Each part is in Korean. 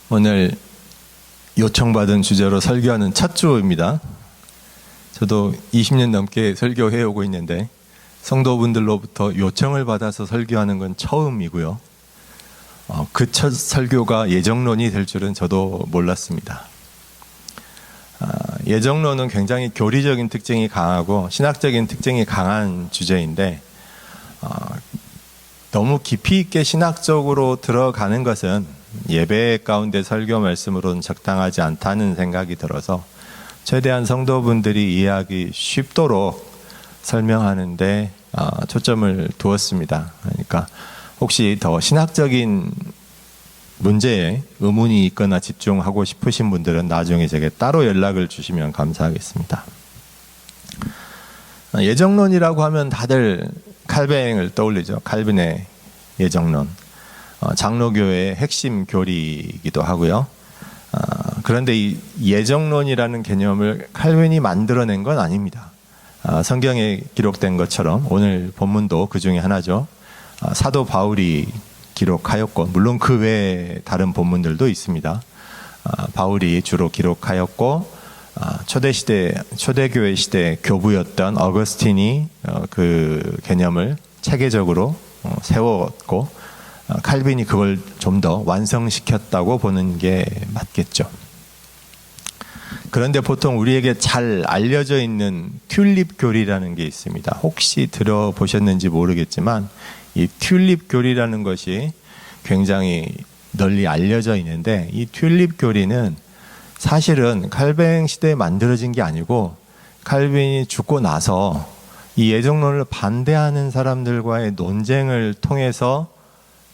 오늘 요청받은 주제로 설교하는 첫 주입니다. 저도 20년 넘게 설교해 오고 있는데 성도분들로부터 요청을 받아서 설교하는 건 처음이고요. 그 첫 설교가 예정론이 될 줄은 저도 몰랐습니다. 예정론은 굉장히 교리적인 특징이 강하고 신학적인 특징이 강한 주제인데 너무 깊이 있게 신학적으로 들어가는 것은 예배 가운데 설교 말씀으로는 적당하지 않다는 생각이 들어서 최대한 성도분들이 이해하기 쉽도록 설명하는데 초점을 두었습니다. 그러니까 혹시 더 신학적인 문제에 의문이 있거나 집중하고 싶으신 분들은 나중에 제게 따로 연락을 주시면 감사하겠습니다. 예정론이라고 하면 다들 칼뱅을 떠올리죠. 칼빈의 예정론. 장로교의 핵심 교리이기도 하고요. 그런데 이 예정론이라는 개념을 칼빈이 만들어낸 건 아닙니다. 성경에 기록된 것처럼 오늘 본문도 그 중에 하나죠. 사도 바울이 기록하였고 물론 그 외에 다른 본문들도 있습니다. 바울이 주로 기록하였고 초대교회 시대 교부였던 어거스틴이 그 개념을 체계적으로 세웠고 칼빈이 그걸 좀 더 완성시켰다고 보는 게 맞겠죠. 그런데 보통 우리에게 잘 알려져 있는 튤립 교리라는 게 있습니다. 혹시 들어보셨는지 모르겠지만 이 튤립 교리라는 것이 굉장히 널리 알려져 있는데 이 튤립 교리는 사실은 칼뱅 시대에 만들어진 게 아니고 칼빈이 죽고 나서 이 예정론을 반대하는 사람들과의 논쟁을 통해서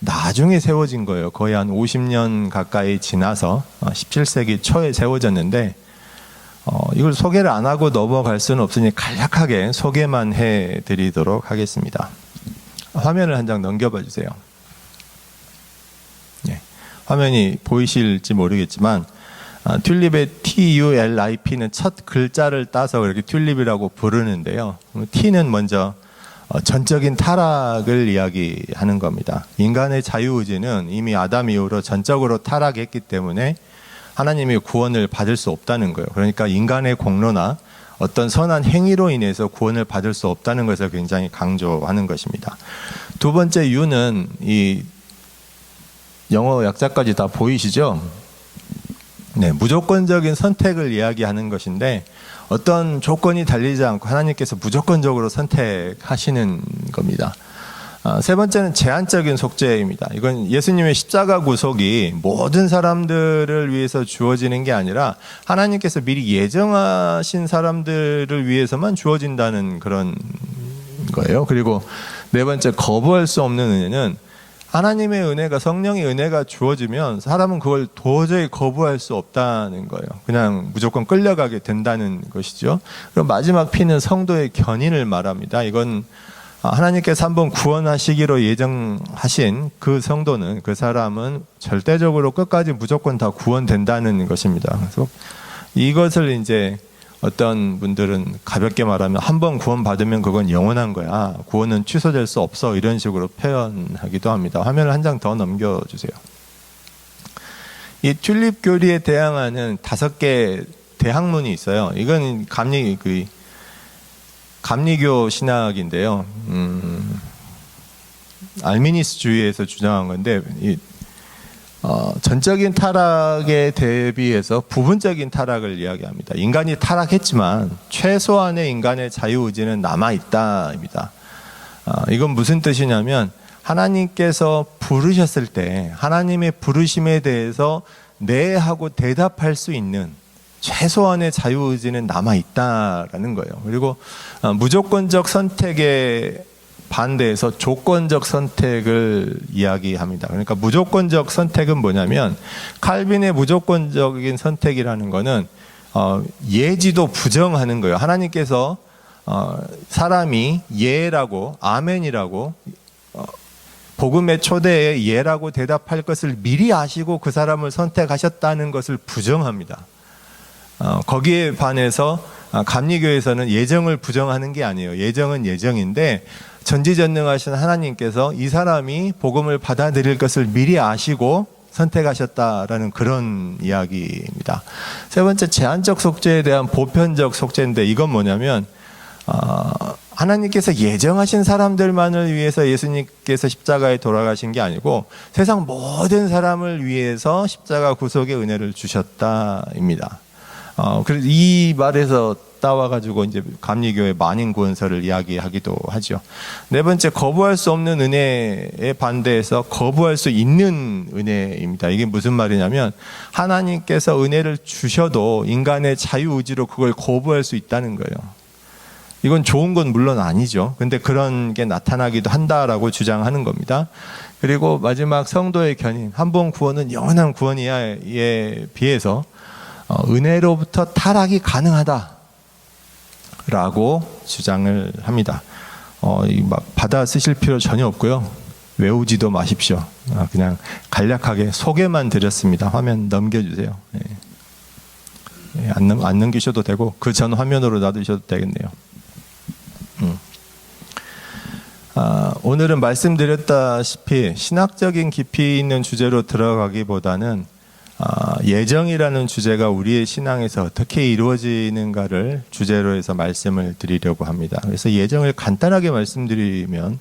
나중에 세워진 거예요. 거의 한 50년 가까이 지나서 17세기 초에 세워졌는데 이걸 소개를 안 하고 넘어갈 수는 없으니 간략하게 소개만 해드리도록 하겠습니다. 화면을 한 장 넘겨봐 주세요. 네, 화면이 보이실지 모르겠지만 튤립의 TULIP는 첫 글자를 따서 그렇게 튤립이라고 부르는데요. T는 먼저 전적인 타락을 이야기하는 겁니다. 인간의 자유의지는 이미 아담 이후로 전적으로 타락했기 때문에 하나님의 구원을 받을 수 없다는 거예요. 그러니까 인간의 공로나 어떤 선한 행위로 인해서 구원을 받을 수 없다는 것을 굉장히 강조하는 것입니다. 두 번째 U는 이 영어 약자까지 다 보이시죠? 네, 무조건적인 선택을 이야기하는 것인데 어떤 조건이 달리지 않고 하나님께서 무조건적으로 선택하시는 겁니다. 세 번째는 제한적인 속죄입니다. 이건 예수님의 십자가 구속이 모든 사람들을 위해서 주어지는 게 아니라 하나님께서 미리 예정하신 사람들을 위해서만 주어진다는 그런 거예요. 그리고 네 번째, 거부할 수 없는 은혜는 하나님의 은혜가, 성령의 은혜가 주어지면 사람은 그걸 도저히 거부할 수 없다는 거예요. 그냥 무조건 끌려가게 된다는 것이죠. 그리고 마지막 P는 성도의 견인을 말합니다. 이건 하나님께서 한번 구원하시기로 예정하신 그 성도는, 그 사람은 절대적으로 끝까지 무조건 다 구원된다는 것입니다. 그래서 이것을 이제 어떤 분들은 가볍게 말하면 한번 구원받으면 그건 영원한 거야. 구원은 취소될 수 없어. 이런 식으로 표현하기도 합니다. 화면을 한 장 더 넘겨주세요. 이 튤립 교리에 대항하는 5개 대학문이 있어요. 이건 감리교 신학인데요. 알미니스주의에서 주장한 건데 전적인 타락에 대비해서 부분적인 타락을 이야기합니다. 인간이 타락했지만 최소한의 인간의 자유의지는 남아있다입니다. 이건 무슨 뜻이냐면 하나님께서 부르셨을 때 하나님의 부르심에 대해서 네 하고 대답할 수 있는 최소한의 자유의지는 남아있다라는 거예요. 그리고 무조건적 선택에 반대해서 조건적 선택을 이야기합니다. 그러니까 무조건적 선택은 뭐냐면 칼빈의 무조건적인 선택이라는 거는 예지도 부정하는 거예요. 하나님께서 사람이 예라고 아멘이라고 복음의 초대에 예라고 대답할 것을 미리 아시고 그 사람을 선택하셨다는 것을 부정합니다. 거기에 반해서 감리교에서는 예정을 부정하는 게 아니에요. 예정은 예정인데 전지전능하신 하나님께서 이 사람이 복음을 받아들일 것을 미리 아시고 선택하셨다라는 그런 이야기입니다. 세 번째, 제한적 속죄에 대한 보편적 속죄인데 이건 뭐냐면 하나님께서 예정하신 사람들만을 위해서 예수님께서 십자가에 돌아가신 게 아니고 세상 모든 사람을 위해서 십자가 구속의 은혜를 주셨다입니다. 그래서 이 말에서 따와가지고 이제 감리교의 만인 구원설을 이야기하기도 하죠. 네 번째, 거부할 수 없는 은혜에 반대해서 거부할 수 있는 은혜입니다. 이게 무슨 말이냐면 하나님께서 은혜를 주셔도 인간의 자유의지로 그걸 거부할 수 있다는 거예요. 이건 좋은 건 물론 아니죠. 근데 그런 게 나타나기도 한다라고 주장하는 겁니다. 그리고 마지막 성도의 견인, 한 번 구원은 영원한 구원이야에 비해서 은혜로부터 타락이 가능하다라고 주장을 합니다. 막 받아 쓰실 필요 전혀 없고요. 외우지도 마십시오. 그냥 간략하게 소개만 드렸습니다. 화면 넘겨주세요. 안 넘기셔도 되고 그 전 화면으로 놔두셔도 되겠네요. 오늘은 말씀드렸다시피 신학적인 깊이 있는 주제로 들어가기보다는 예정이라는 주제가 우리의 신앙에서 어떻게 이루어지는가를 주제로 해서 말씀을 드리려고 합니다. 그래서 예정을 간단하게 말씀드리면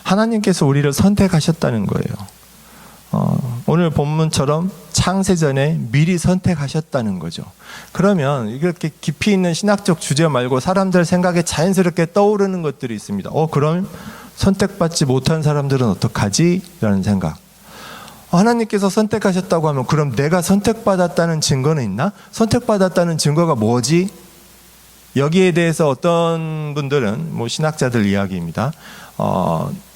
하나님께서 우리를 선택하셨다는 거예요. 오늘 본문처럼 창세전에 미리 선택하셨다는 거죠. 그러면 이렇게 깊이 있는 신학적 주제 말고 사람들 생각에 자연스럽게 떠오르는 것들이 있습니다. 그럼 선택받지 못한 사람들은 어떡하지? 라는 생각. 하나님께서 선택하셨다고 하면 그럼 내가 선택받았다는 증거는 있나? 선택받았다는 증거가 뭐지? 여기에 대해서 어떤 분들은 신학자들 이야기입니다.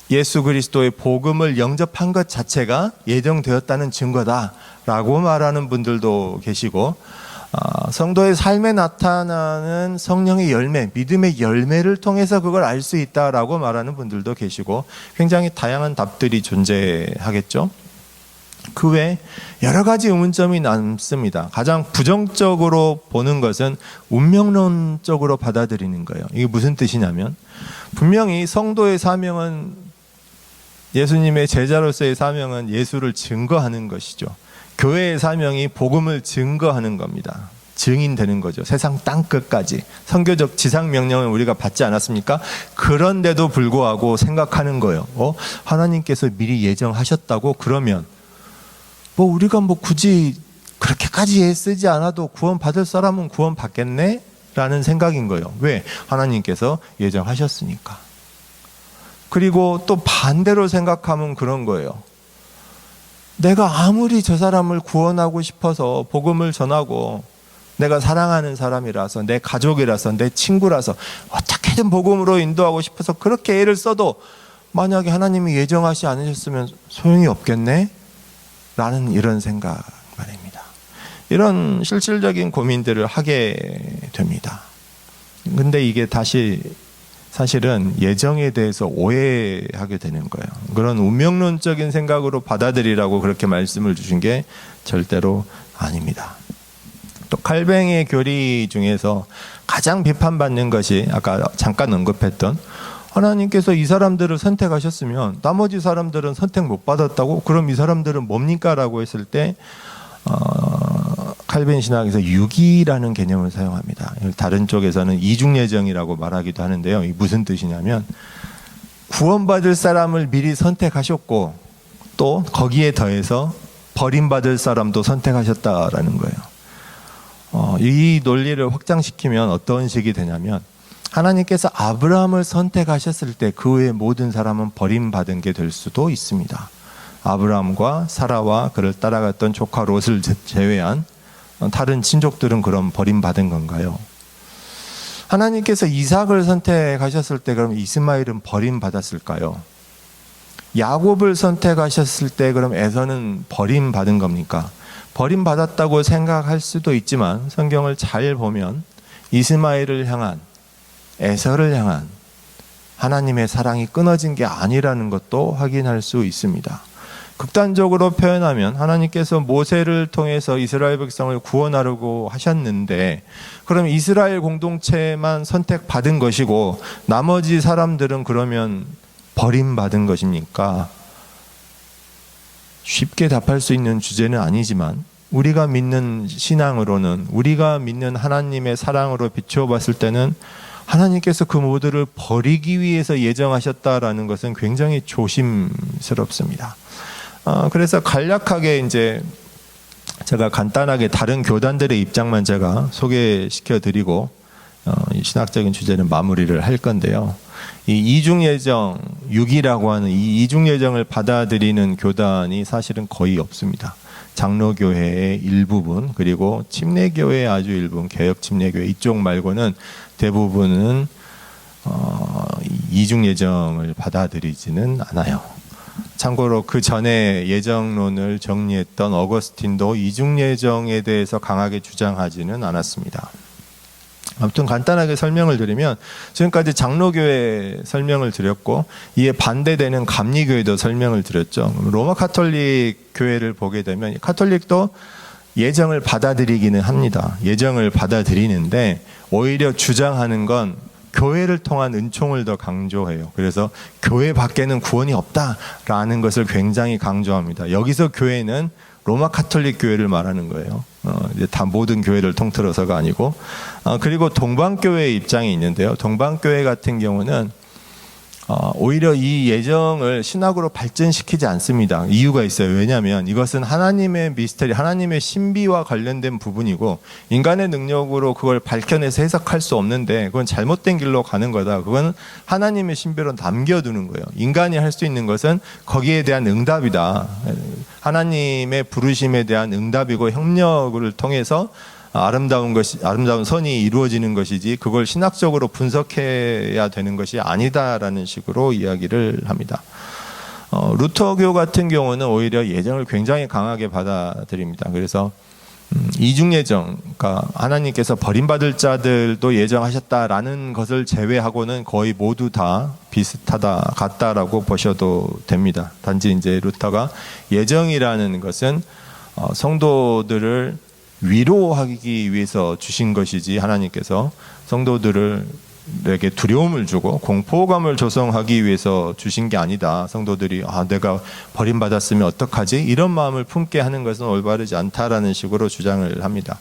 예수 그리스도의 복음을 영접한 것 자체가 예정되었다는 증거다라고 말하는 분들도 계시고, 성도의 삶에 나타나는 성령의 열매, 믿음의 열매를 통해서 그걸 알 수 있다라고 말하는 분들도 계시고, 굉장히 다양한 답들이 존재하겠죠. 그 외에 여러 가지 의문점이 남습니다. 가장 부정적으로 보는 것은 운명론적으로 받아들이는 거예요. 이게 무슨 뜻이냐면 분명히 성도의 사명은, 예수님의 제자로서의 사명은 예수를 증거하는 것이죠. 교회의 사명이 복음을 증거하는 겁니다. 증인되는 거죠. 세상 땅끝까지. 선교적 지상명령을 우리가 받지 않았습니까? 그런데도 불구하고 생각하는 거예요. 하나님께서 미리 예정하셨다고? 그러면 우리가 굳이 그렇게까지 애쓰지 않아도 구원받을 사람은 구원받겠네? 라는 생각인 거예요. 왜? 하나님께서 예정하셨으니까. 그리고 또 반대로 생각하면 그런 거예요. 내가 아무리 저 사람을 구원하고 싶어서 복음을 전하고 내가 사랑하는 사람이라서, 내 가족이라서, 내 친구라서 어떻게든 복음으로 인도하고 싶어서 그렇게 애를 써도 만약에 하나님이 예정하지 않으셨으면 소용이 없겠네? 라는 이런 생각 말입니다. 이런 실질적인 고민들을 하게 됩니다. 근데 이게 다시 사실은 예정에 대해서 오해하게 되는 거예요. 그런 운명론적인 생각으로 받아들이라고 그렇게 말씀을 주신 게 절대로 아닙니다. 또 칼뱅의 교리 중에서 가장 비판받는 것이 아까 잠깐 언급했던, 하나님께서 이 사람들을 선택하셨으면 나머지 사람들은 선택 못 받았다고? 그럼 이 사람들은 뭡니까? 라고 했을 때 칼빈 신학에서 유기라는 개념을 사용합니다. 다른 쪽에서는 이중예정이라고 말하기도 하는데요. 이게 무슨 뜻이냐면 구원받을 사람을 미리 선택하셨고 또 거기에 더해서 버림받을 사람도 선택하셨다라는 거예요. 이 논리를 확장시키면 어떤 식이 되냐면 하나님께서 아브라함을 선택하셨을 때 그 외의 모든 사람은 버림받은 게 될 수도 있습니다. 아브라함과 사라와 그를 따라갔던 조카 롯을 제외한 다른 친족들은 그럼 버림받은 건가요? 하나님께서 이삭을 선택하셨을 때 그럼 이스마엘은 버림받았을까요? 야곱을 선택하셨을 때 그럼 에서는 버림받은 겁니까? 버림받았다고 생각할 수도 있지만 성경을 잘 보면 이스마엘을 향한, 에서를 향한 하나님의 사랑이 끊어진 게 아니라는 것도 확인할 수 있습니다. 극단적으로 표현하면 하나님께서 모세를 통해서 이스라엘 백성을 구원하려고 하셨는데 그럼 이스라엘 공동체만 선택받은 것이고 나머지 사람들은 그러면 버림받은 것입니까? 쉽게 답할 수 있는 주제는 아니지만 우리가 믿는 신앙으로는, 우리가 믿는 하나님의 사랑으로 비추어 봤을 때는 하나님께서 그 모두를 버리기 위해서 예정하셨다라는 것은 굉장히 조심스럽습니다. 그래서 간략하게 이제 제가 간단하게 다른 교단들의 입장만 제가 소개시켜 드리고 이 신학적인 주제는 마무리를 할 건데요. 이 이중예정 6이라고 하는 이 이중예정을 받아들이는 교단이 사실은 거의 없습니다. 장로교회의 일부분, 그리고 침례교회의 아주 일부분, 개혁침례교회 이쪽 말고는 대부분은 이중예정을 받아들이지는 않아요. 참고로 그 전에 예정론을 정리했던 어거스틴도 이중예정에 대해서 강하게 주장하지는 않았습니다. 아무튼 간단하게 설명을 드리면 지금까지 장로교회 설명을 드렸고 이에 반대되는 감리교회도 설명을 드렸죠. 로마 카톨릭 교회를 보게 되면 카톨릭도 예정을 받아들이기는 합니다. 예정을 받아들이는데 오히려 주장하는 건 교회를 통한 은총을 더 강조해요. 그래서 교회 밖에는 구원이 없다라는 것을 굉장히 강조합니다. 여기서 교회는 로마 카톨릭 교회를 말하는 거예요. 이제 다 모든 교회를 통틀어서가 아니고, 그리고 동방교회의 입장이 있는데요. 동방교회 같은 경우는 오히려 이 예정을 신학으로 발전시키지 않습니다. 이유가 있어요. 왜냐하면 이것은 하나님의 미스터리, 하나님의 신비와 관련된 부분이고 인간의 능력으로 그걸 밝혀내서 해석할 수 없는데 그건 잘못된 길로 가는 거다. 그건 하나님의 신비로 남겨두는 거예요. 인간이 할 수 있는 것은 거기에 대한 응답이다. 하나님의 부르심에 대한 응답이고 협력을 통해서 아름다운 선이 이루어지는 것이지 그걸 신학적으로 분석해야 되는 것이 아니다라는 식으로 이야기를 합니다. 루터교 같은 경우는 오히려 예정을 굉장히 강하게 받아들입니다. 그래서 이중예정, 그러니까 하나님께서 버림받을 자들도 예정하셨다라는 것을 제외하고는 거의 모두 다 비슷하다, 같다라고 보셔도 됩니다. 단지 이제 루터가 예정이라는 것은 성도들을 위로하기 위해서 주신 것이지 하나님께서 성도들에게 두려움을 주고 공포감을 조성하기 위해서 주신 게 아니다. 성도들이 내가 버림받았으면 어떡하지? 이런 마음을 품게 하는 것은 올바르지 않다라는 식으로 주장을 합니다.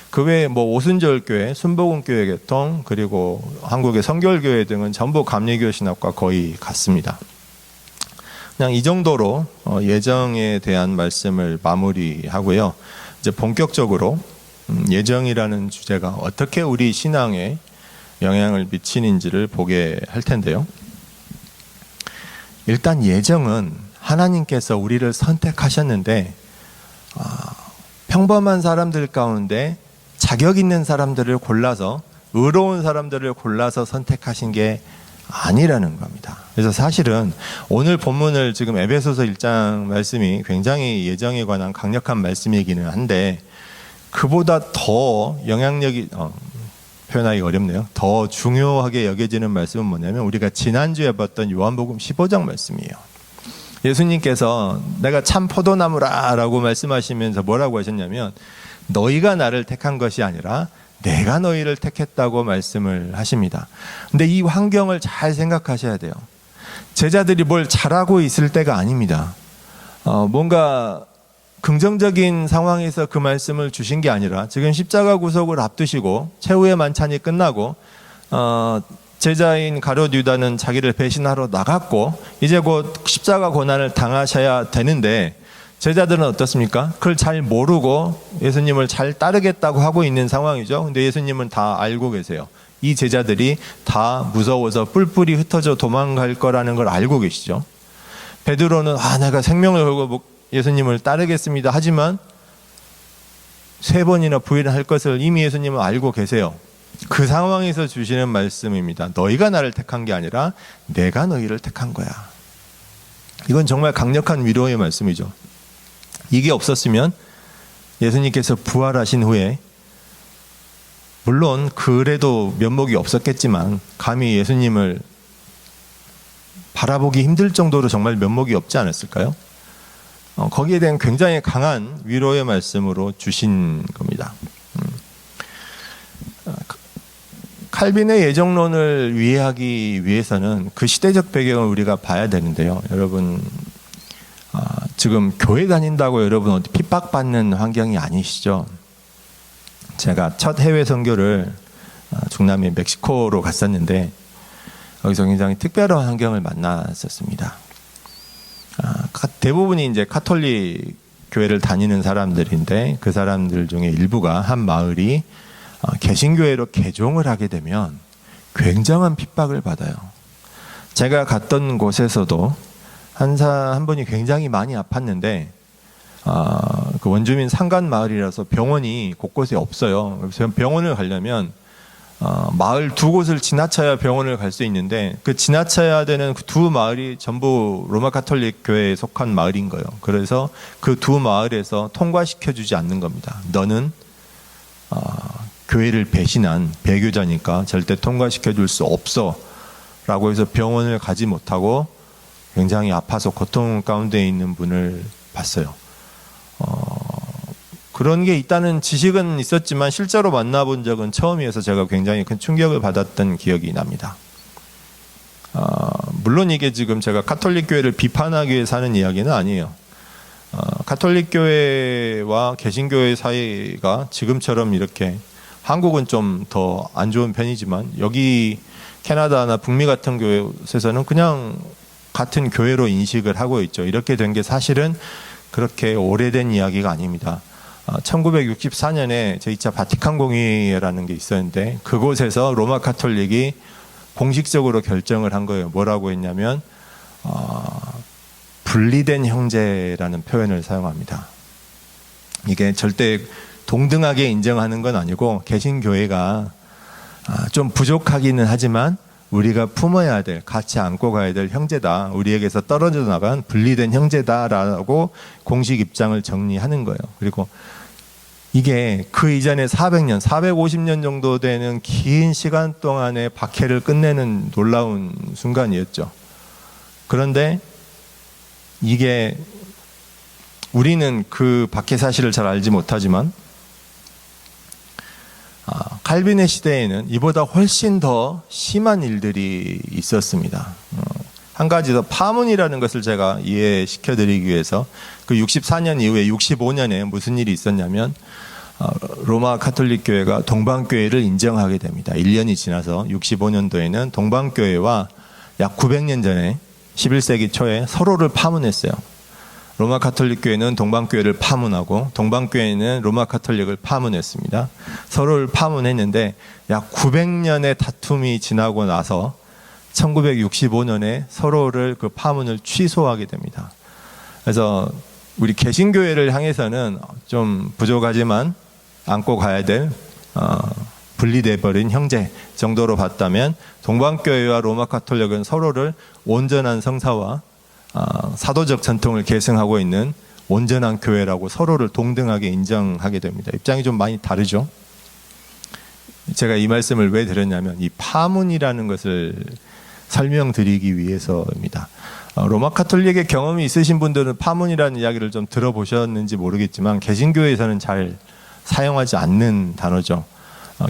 그 외에 오순절교회, 순복음교회 계통, 그리고 한국의 성결교회 등은 전부 감리교 신학과 거의 같습니다. 그냥 이 정도로 예정에 대한 말씀을 마무리하고요. 이제 본격적으로 예정이라는 주제가 어떻게 우리 신앙에 영향을 미치는지를 보게 할 텐데요. 일단 예정은 하나님께서 우리를 선택하셨는데 평범한 사람들 가운데 자격 있는 사람들을 골라서, 의로운 사람들을 골라서 선택하신 게 아니라는 겁니다. 그래서 사실은 오늘 본문을 지금 에베소서 1장 말씀이 굉장히 예정에 관한 강력한 말씀이기는 한데 그보다 더 영향력이 표현하기 어렵네요. 더 중요하게 여겨지는 말씀은 뭐냐면 우리가 지난주에 봤던 요한복음 15장 말씀이에요. 예수님께서 내가 참 포도나무라 라고 말씀하시면서 뭐라고 하셨냐면 너희가 나를 택한 것이 아니라 내가 너희를 택했다고 말씀을 하십니다. 근데 이 환경을 잘 생각하셔야 돼요. 제자들이 뭘 잘하고 있을 때가 아닙니다. 뭔가 긍정적인 상황에서 그 말씀을 주신 게 아니라 지금 십자가 구속을 앞두시고 최후의 만찬이 끝나고 제자인 가룟 유다는 자기를 배신하러 나갔고 이제 곧 십자가 고난을 당하셔야 되는데 제자들은 어떻습니까? 그걸 잘 모르고 예수님을 잘 따르겠다고 하고 있는 상황이죠. 근데 예수님은 다 알고 계세요. 이 제자들이 다 무서워서 뿔뿔이 흩어져 도망갈 거라는 걸 알고 계시죠. 베드로는 내가 생명을 걸고 예수님을 따르겠습니다. 하지만 3번이나 부인할 것을 이미 예수님은 알고 계세요. 그 상황에서 주시는 말씀입니다. 너희가 나를 택한 게 아니라 내가 너희를 택한 거야. 이건 정말 강력한 위로의 말씀이죠. 이게 없었으면 예수님께서 부활하신 후에 물론 그래도 면목이 없었겠지만 감히 예수님을 바라보기 힘들 정도로 정말 면목이 없지 않았을까요? 거기에 대한 굉장히 강한 위로의 말씀으로 주신 겁니다. 칼빈의 예정론을 이해하기 위해서는 그 시대적 배경을 우리가 봐야 되는데요. 여러분 지금 교회 다닌다고 여러분 어디 핍박받는 환경이 아니시죠? 제가 첫 해외 선교를 중남미 멕시코로 갔었는데 거기서 굉장히 특별한 환경을 만났었습니다. 대부분이 이제 카톨릭 교회를 다니는 사람들인데 그 사람들 중에 일부가 한 마을이 개신교회로 개종을 하게 되면 굉장한 핍박을 받아요. 제가 갔던 곳에서도 한 분이 굉장히 많이 아팠는데 그 원주민 상간 마을이라서 병원이 곳곳에 없어요. 그래서 병원을 가려면 마을 두 곳을 지나쳐야 병원을 갈 수 있는데 그 지나쳐야 되는 그 두 마을이 전부 로마 가톨릭 교회에 속한 마을인 거예요. 그래서 그 두 마을에서 통과시켜주지 않는 겁니다. 너는 교회를 배신한 배교자니까 절대 통과시켜줄 수 없어 라고 해서 병원을 가지 못하고 굉장히 아파서 고통 가운데 있는 분을 봤어요. 그런 게 있다는 지식은 있었지만 실제로 만나본 적은 처음이어서 제가 굉장히 큰 충격을 받았던 기억이 납니다. 물론 이게 지금 제가 가톨릭 교회를 비판하기 위해서 하는 이야기는 아니에요. 가톨릭 교회와 개신교회 사이가 지금처럼 이렇게 한국은 좀 더 안 좋은 편이지만 여기 캐나다나 북미 같은 곳에서는 그냥 같은 교회로 인식을 하고 있죠. 이렇게 된 게 사실은 그렇게 오래된 이야기가 아닙니다. 1964년에 제2차 바티칸 공의회라는 게 있었는데 그곳에서 로마 가톨릭이 공식적으로 결정을 한 거예요. 뭐라고 했냐면 분리된 형제라는 표현을 사용합니다. 이게 절대 동등하게 인정하는 건 아니고 개신교회가 좀 부족하기는 하지만 우리가 품어야 될, 같이 안고 가야 될 형제다. 우리에게서 떨어져 나간 분리된 형제다라고 공식 입장을 정리하는 거예요. 그리고 이게 그 이전에 400년, 450년 정도 되는 긴 시간 동안의 박해를 끝내는 놀라운 순간이었죠. 그런데 이게 우리는 그 박해 사실을 잘 알지 못하지만 칼빈의 시대에는 이보다 훨씬 더 심한 일들이 있었습니다. 한 가지 더 파문이라는 것을 제가 이해시켜 드리기 위해서 그 64년 이후에 65년에 무슨 일이 있었냐면 로마 가톨릭 교회가 동방교회를 인정하게 됩니다. 1년이 지나서 65년도에는 동방교회와 약 900년 전에 11세기 초에 서로를 파문했어요. 로마 가톨릭 교회는 동방교회를 파문하고 동방교회는 로마 가톨릭을 파문했습니다. 서로를 파문했는데 약 900년의 다툼이 지나고 나서 1965년에 서로를 그 파문을 취소하게 됩니다. 그래서 우리 개신교회를 향해서는 좀 부족하지만 안고 가야 될 분리돼 버린 형제 정도로 봤다면 동방교회와 로마 가톨릭은 서로를 온전한 성사와 사도적 전통을 계승하고 있는 온전한 교회라고 서로를 동등하게 인정하게 됩니다. 입장이 좀 많이 다르죠. 제가 이 말씀을 왜 드렸냐면 이 파문이라는 것을 설명드리기 위해서입니다. 로마 가톨릭의 경험이 있으신 분들은 파문이라는 이야기를 좀 들어보셨는지 모르겠지만 개신교에서는 잘 사용하지 않는 단어죠.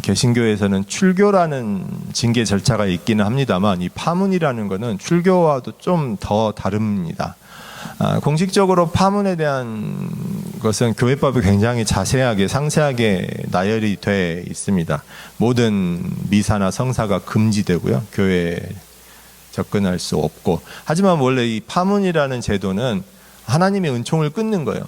개신교에서는 출교라는 징계 절차가 있기는 합니다만 이 파문이라는 것은 출교와도 좀 더 다릅니다. 공식적으로 파문에 대한 것은 교회법이 굉장히 자세하게 상세하게 나열이 돼 있습니다. 모든 미사나 성사가 금지되고요. 교회에 접근할 수 없고. 하지만 원래 이 파문이라는 제도는 하나님의 은총을 끊는 거예요.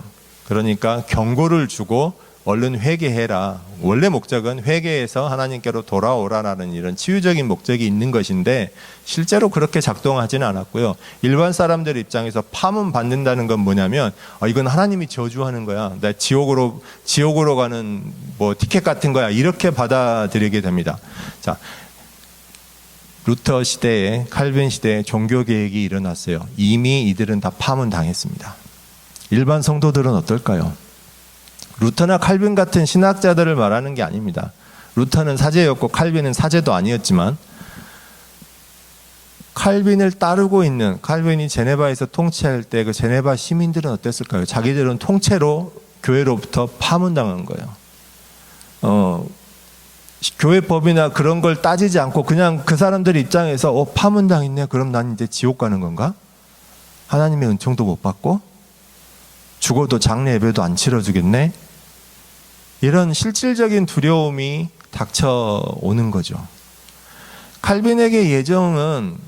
그러니까 경고를 주고 얼른 회개해라. 원래 목적은 회개해서 하나님께로 돌아오라라는 이런 치유적인 목적이 있는 것인데 실제로 그렇게 작동하지는 않았고요. 일반 사람들 입장에서 파문 받는다는 건 뭐냐면 이건 하나님이 저주하는 거야. 나 지옥으로 가는 뭐 티켓 같은 거야. 이렇게 받아들이게 됩니다. 자, 루터 시대에 칼빈 시대에 종교 개혁이 일어났어요. 이미 이들은 다 파문 당했습니다. 일반 성도들은 어떨까요? 루터나 칼빈 같은 신학자들을 말하는 게 아닙니다. 루터는 사제였고 칼빈은 사제도 아니었지만 칼빈을 따르고 있는 칼빈이 제네바에서 통치할 때 그 제네바 시민들은 어땠을까요? 자기들은 통째로 교회로부터 파문당한 거예요. 교회 법이나 그런 걸 따지지 않고 그냥 그 사람들 입장에서 파문당했네. 그럼 난 이제 지옥 가는 건가? 하나님의 은총도 못 받고 죽어도 장례 예배도 안 치러주겠네? 이런 실질적인 두려움이 닥쳐오는 거죠. 칼빈에게 예정은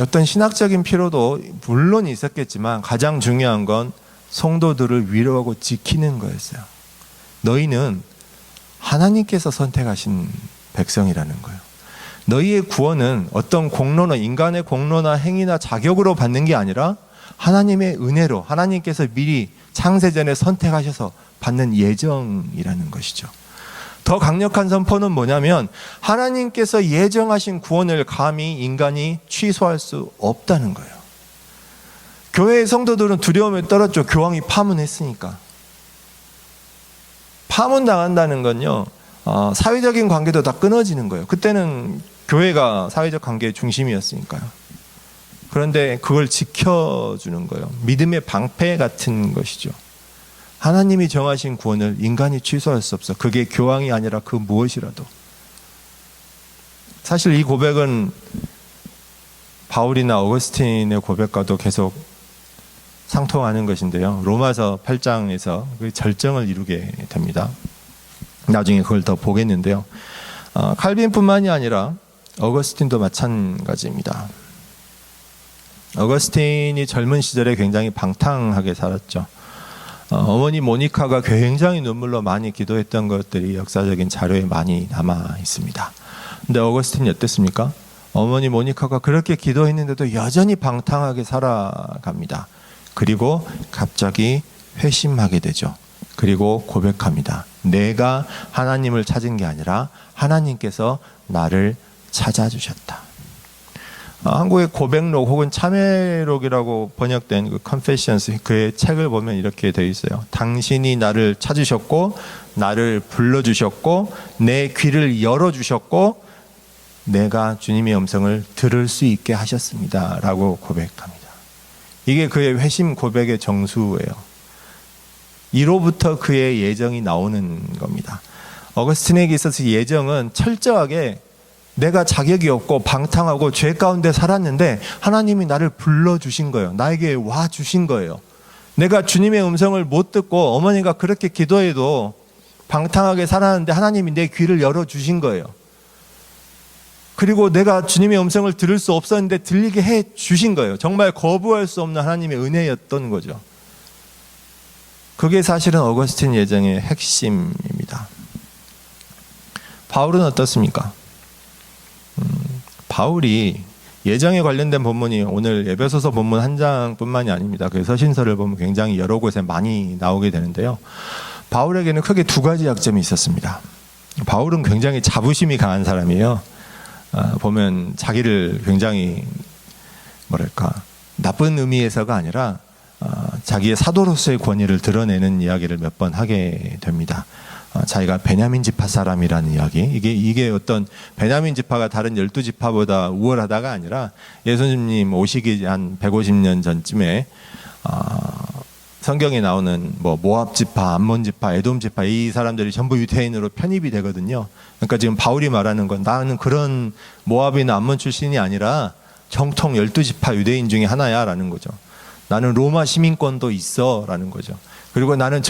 어떤 신학적인 필요도 물론 있었겠지만 가장 중요한 건 성도들을 위로하고 지키는 거였어요. 너희는 하나님께서 선택하신 백성이라는 거예요. 너희의 구원은 어떤 공로나 인간의 공로나 행위나 자격으로 받는 게 아니라 하나님의 은혜로 하나님께서 미리 창세전에 선택하셔서 받는 예정이라는 것이죠. 더 강력한 선포는 뭐냐면 하나님께서 예정하신 구원을 감히 인간이 취소할 수 없다는 거예요. 교회의 성도들은 두려움에 떨었죠. 교황이 파문했으니까. 파문당한다는 건요, 사회적인 관계도 다 끊어지는 거예요. 그때는 교회가 사회적 관계의 중심이었으니까요. 그런데 그걸 지켜주는 거예요. 믿음의 방패 같은 것이죠. 하나님이 정하신 구원을 인간이 취소할 수 없어. 그게 교황이 아니라 그 무엇이라도. 사실 이 고백은 바울이나 어거스틴의 고백과도 계속 상통하는 것인데요. 로마서 8장에서 그 절정을 이루게 됩니다. 나중에 그걸 더 보겠는데요. 칼빈뿐만이 아니라 어거스틴도 마찬가지입니다. 어거스틴이 젊은 시절에 굉장히 방탕하게 살았죠. 어머니 모니카가 굉장히 눈물로 많이 기도했던 것들이 역사적인 자료에 많이 남아 있습니다. 근데 어거스틴이 어땠습니까? 어머니 모니카가 그렇게 기도했는데도 여전히 방탕하게 살아갑니다. 그리고 갑자기 회심하게 되죠. 그리고 고백합니다. 내가 하나님을 찾은 게 아니라 하나님께서 나를 찾아주셨다. 한국의 고백록 혹은 참회록이라고 번역된 그 Confessions, 그의 책을 보면 이렇게 되어 있어요. 당신이 나를 찾으셨고 나를 불러주셨고 내 귀를 열어주셨고 내가 주님의 음성을 들을 수 있게 하셨습니다 라고 고백합니다. 이게 그의 회심 고백의 정수예요. 이로부터 그의 예정이 나오는 겁니다. 어거스틴에게 있어서 예정은 철저하게 내가 자격이 없고 방탕하고 죄 가운데 살았는데 하나님이 나를 불러주신 거예요. 나에게 와주신 거예요. 내가 주님의 음성을 못 듣고 어머니가 그렇게 기도해도 방탕하게 살았는데 하나님이 내 귀를 열어주신 거예요. 그리고 내가 주님의 음성을 들을 수 없었는데 들리게 해 주신 거예요. 정말 거부할 수 없는 하나님의 은혜였던 거죠. 그게 사실은 어거스틴 예정의 핵심입니다. 바울은 어떻습니까? 바울이 예정에 관련된 본문이 오늘 에베소서 본문 한 장뿐만이 아닙니다. 그 서신서를 보면 굉장히 여러 곳에 많이 나오게 되는데요. 바울에게는 크게 두 가지 약점이 있었습니다. 바울은 굉장히 자부심이 강한 사람이에요. 보면 자기를 굉장히 나쁜 의미에서가 아니라 자기의 사도로서의 권위를 드러내는 이야기를 몇 번 하게 됩니다. 자기가 베냐민 지파 사람이라는 이야기, 이게 어떤 베냐민 지파가 다른 12지파보다 우월하다가 아니라 예수님 오시기 한 150년 전쯤에 성경에 나오는 모압 지파, 암몬 지파, 에돔 지파, 이 사람들이 전부 유대인으로 편입이 되거든요. 그러니까 지금 바울이 말하는 건 나는 그런 모압이나 암몬 출신이 아니라 정통 12지파 유대인 중에 하나야 라는 거죠. 나는 로마 시민권도 있어 라는 거죠. 그리고 나는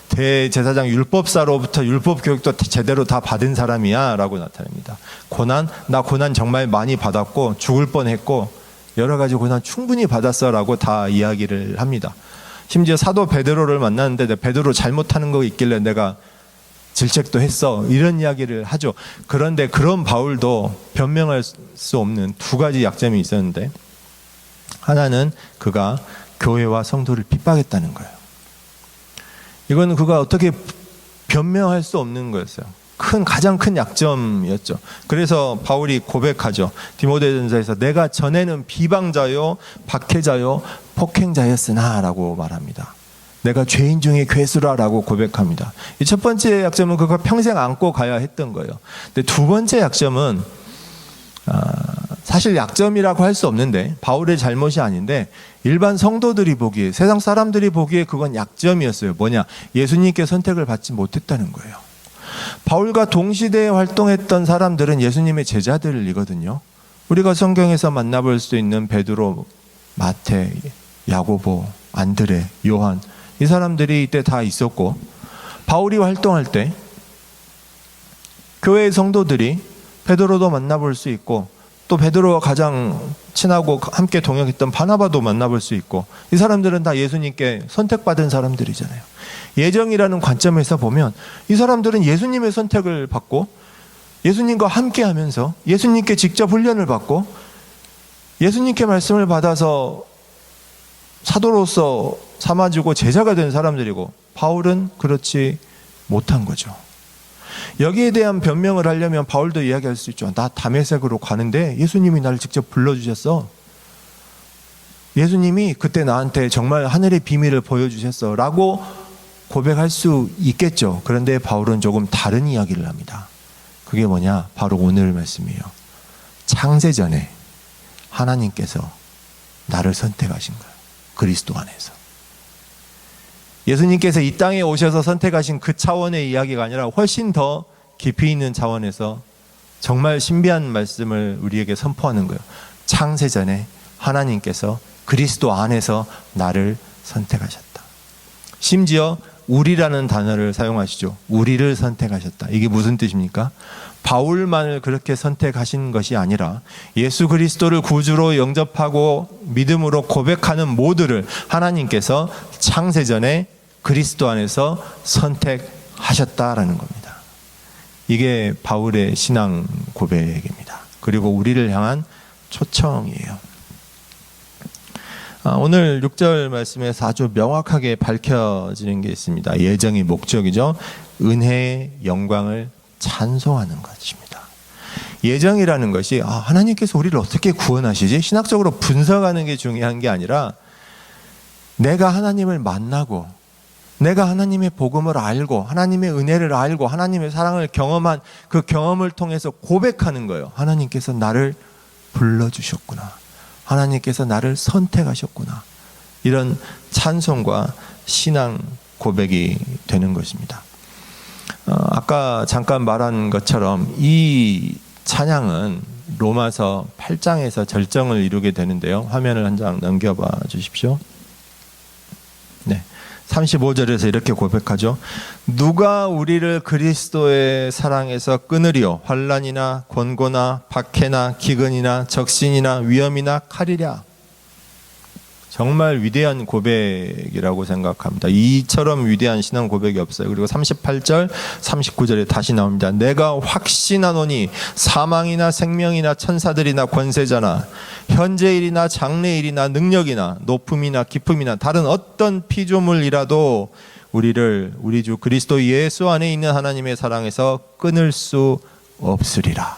대제사장 율법사로부터 율법 교육도 제대로 다 받은 사람이야 라고 나타냅니다. 나 고난 정말 많이 받았고 죽을 뻔했고 여러 가지 고난 충분히 받았어 라고 다 이야기를 합니다. 심지어 사도 베드로를 만났는데 베드로 잘못하는 거 있길래 내가 질책도 했어 이런 이야기를 하죠. 그런데 그런 바울도 변명할 수 없는 두 가지 약점이 있었는데 하나는 그가 교회와 성도를 핍박했다는 거예요. 이건 그가 어떻게 변명할 수 없는 거였어요. 가장 큰 약점이었죠. 그래서 바울이 고백하죠. 디모데전서에서 내가 전에는 비방자요 박해자요 폭행자였으나 라고 말합니다. 내가 죄인 중에 괴수라라고 고백합니다. 이 첫 번째 약점은 그가 평생 안고 가야 했던 거예요. 근데 두 번째 약점은 사실 약점이라고 할 수 없는데 바울의 잘못이 아닌데 일반 성도들이 보기에 세상 사람들이 보기에 그건 약점이었어요. 뭐냐? 예수님께 선택을 받지 못했다는 거예요. 바울과 동시대에 활동했던 사람들은 예수님의 제자들이거든요. 우리가 성경에서 만나볼 수 있는 베드로, 마태, 야고보, 안드레, 요한 이 사람들이 이때 다 있었고, 바울이 활동할 때 교회의 성도들이 베드로도 만나볼 수 있고, 또 베드로와 가장 친하고 함께 동역했던 바나바도 만나볼 수 있고, 이 사람들은 다 예수님께 선택받은 사람들이잖아요. 예정이라는 관점에서 보면 이 사람들은 예수님의 선택을 받고 예수님과 함께 하면서 예수님께 직접 훈련을 받고 예수님께 말씀을 받아서 사도로서 삼아지고 제자가 된 사람들이고, 바울은 그렇지 못한 거죠. 여기에 대한 변명을 하려면 바울도 이야기할 수 있죠. 나 다메섹으로 가는데 예수님이 나를 직접 불러주셨어. 예수님이 그때 나한테 정말 하늘의 비밀을 보여주셨어 라고 고백할 수 있겠죠. 그런데 바울은 조금 다른 이야기를 합니다. 그게 뭐냐? 바로 오늘 말씀이에요. 창세전에 하나님께서 나를 선택하신 거예요. 그리스도 안에서. 예수님께서 이 땅에 오셔서 선택하신 그 차원의 이야기가 아니라 훨씬 더 깊이 있는 차원에서 정말 신비한 말씀을 우리에게 선포하는 거예요. 창세전에 하나님께서 그리스도 안에서 나를 선택하셨다. 심지어 우리라는 단어를 사용하시죠. 우리를 선택하셨다. 이게 무슨 뜻입니까? 바울만을 그렇게 선택하신 것이 아니라 예수 그리스도를 구주로 영접하고 믿음으로 고백하는 모두를 하나님께서 창세전에 그리스도 안에서 선택하셨다라는 겁니다. 이게 바울의 신앙 고백입니다. 그리고 우리를 향한 초청이에요. 오늘 6절 말씀에서 아주 명확하게 밝혀지는 게 있습니다. 예정이 목적이죠. 은혜의 영광을 찬송하는 것입니다. 예정이라는 것이 하나님께서 우리를 어떻게 구원하시지? 신학적으로 분석하는 게 중요한 게 아니라 내가 하나님을 만나고 내가 하나님의 복음을 알고 하나님의 은혜를 알고 하나님의 사랑을 경험한 그 경험을 통해서 고백하는 거예요. 하나님께서 나를 불러주셨구나. 하나님께서 나를 선택하셨구나. 이런 찬송과 신앙 고백이 되는 것입니다. 아까 잠깐 말한 것처럼 이 찬양은 로마서 8장에서 절정을 이루게 되는데요. 화면을 한 장 넘겨봐 주십시오. 네, 35절에서 이렇게 고백하죠. 누가 우리를 그리스도의 사랑에서 끊으리요? 환난이나 권고나 박해나 기근이나 적신이나 위험이나 칼이랴. 정말 위대한 고백이라고 생각합니다. 이처럼 위대한 신앙 고백이 없어요. 그리고 38절, 39절에 다시 나옵니다. 내가 확신하노니 사망이나 생명이나 천사들이나 권세자나 현재일이나 장래일이나 능력이나 높음이나 깊음이나 다른 어떤 피조물이라도 우리를 우리 주 그리스도 예수 안에 있는 하나님의 사랑에서 끊을 수 없으리라.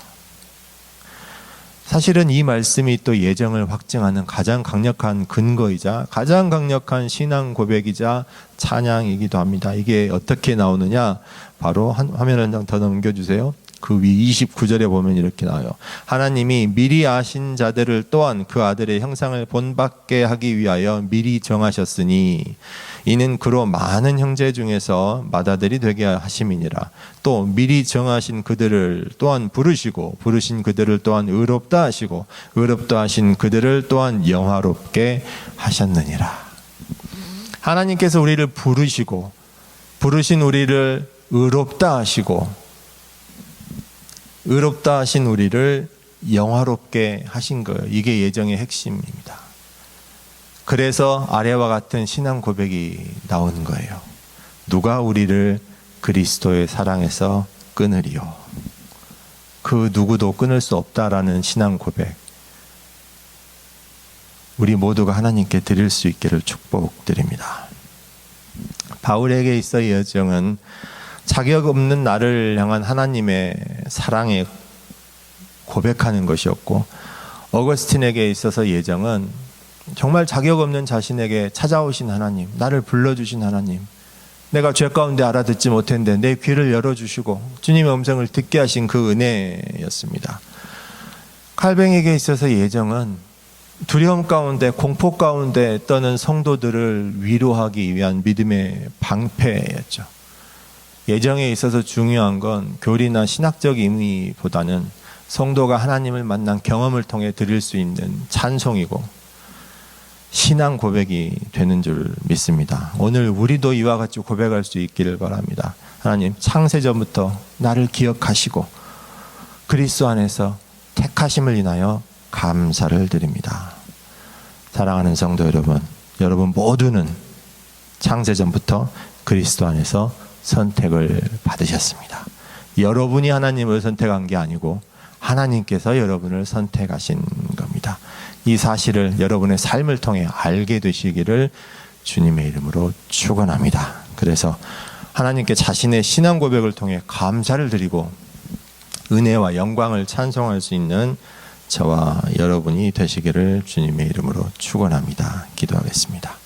사실은 이 말씀이 또 예정을 확증하는 가장 강력한 근거이자 가장 강력한 신앙 고백이자 찬양이기도 합니다. 이게 어떻게 나오느냐? 바로 화면 한 장 더 넘겨주세요. 그 위 29절에 보면 이렇게 나와요. 하나님이 미리 아신 자들을 또한 그 아들의 형상을 본받게 하기 위하여 미리 정하셨으니 이는 그로 많은 형제 중에서 맏아들이 되게 하심이니라. 또 미리 정하신 그들을 또한 부르시고 부르신 그들을 또한 의롭다 하시고 의롭다 하신 그들을 또한 영화롭게 하셨느니라. 하나님께서 우리를 부르시고 부르신 우리를 의롭다 하시고 의롭다 하신 우리를 영화롭게 하신 거예요. 이게 예정의 핵심입니다. 그래서 아래와 같은 신앙 고백이 나오는 거예요. 누가 우리를 그리스도의 사랑에서 끊으리요? 그 누구도 끊을 수 없다라는 신앙 고백. 우리 모두가 하나님께 드릴 수 있기를 축복드립니다. 바울에게 있어 예정은 자격 없는 나를 향한 하나님의 사랑에 고백하는 것이었고, 어거스틴에게 있어서 예정은 정말 자격 없는 자신에게 찾아오신 하나님, 나를 불러주신 하나님, 내가 죄 가운데 알아듣지 못했는데 내 귀를 열어주시고 주님의 음성을 듣게 하신 그 은혜였습니다. 칼뱅에게 있어서 예정은 두려움 가운데 공포 가운데 떠는 성도들을 위로하기 위한 믿음의 방패였죠. 예정에 있어서 중요한 건 교리나 신학적 의미보다는 성도가 하나님을 만난 경험을 통해 드릴 수 있는 찬송이고, 신앙 고백이 되는 줄 믿습니다. 오늘 우리도 이와 같이 고백할 수 있기를 바랍니다. 하나님, 창세전부터 나를 기억하시고 그리스도 안에서 택하심을 인하여 감사를 드립니다. 사랑하는 성도 여러분, 여러분 모두는 창세전부터 그리스도 안에서 선택을 받으셨습니다. 여러분이 하나님을 선택한 게 아니고 하나님께서 여러분을 선택하신 겁니다. 이 사실을 여러분의 삶을 통해 알게 되시기를 주님의 이름으로 축원합니다. 그래서 하나님께 자신의 신앙 고백을 통해 감사를 드리고 은혜와 영광을 찬송할 수 있는 저와 여러분이 되시기를 주님의 이름으로 축원합니다. 기도하겠습니다.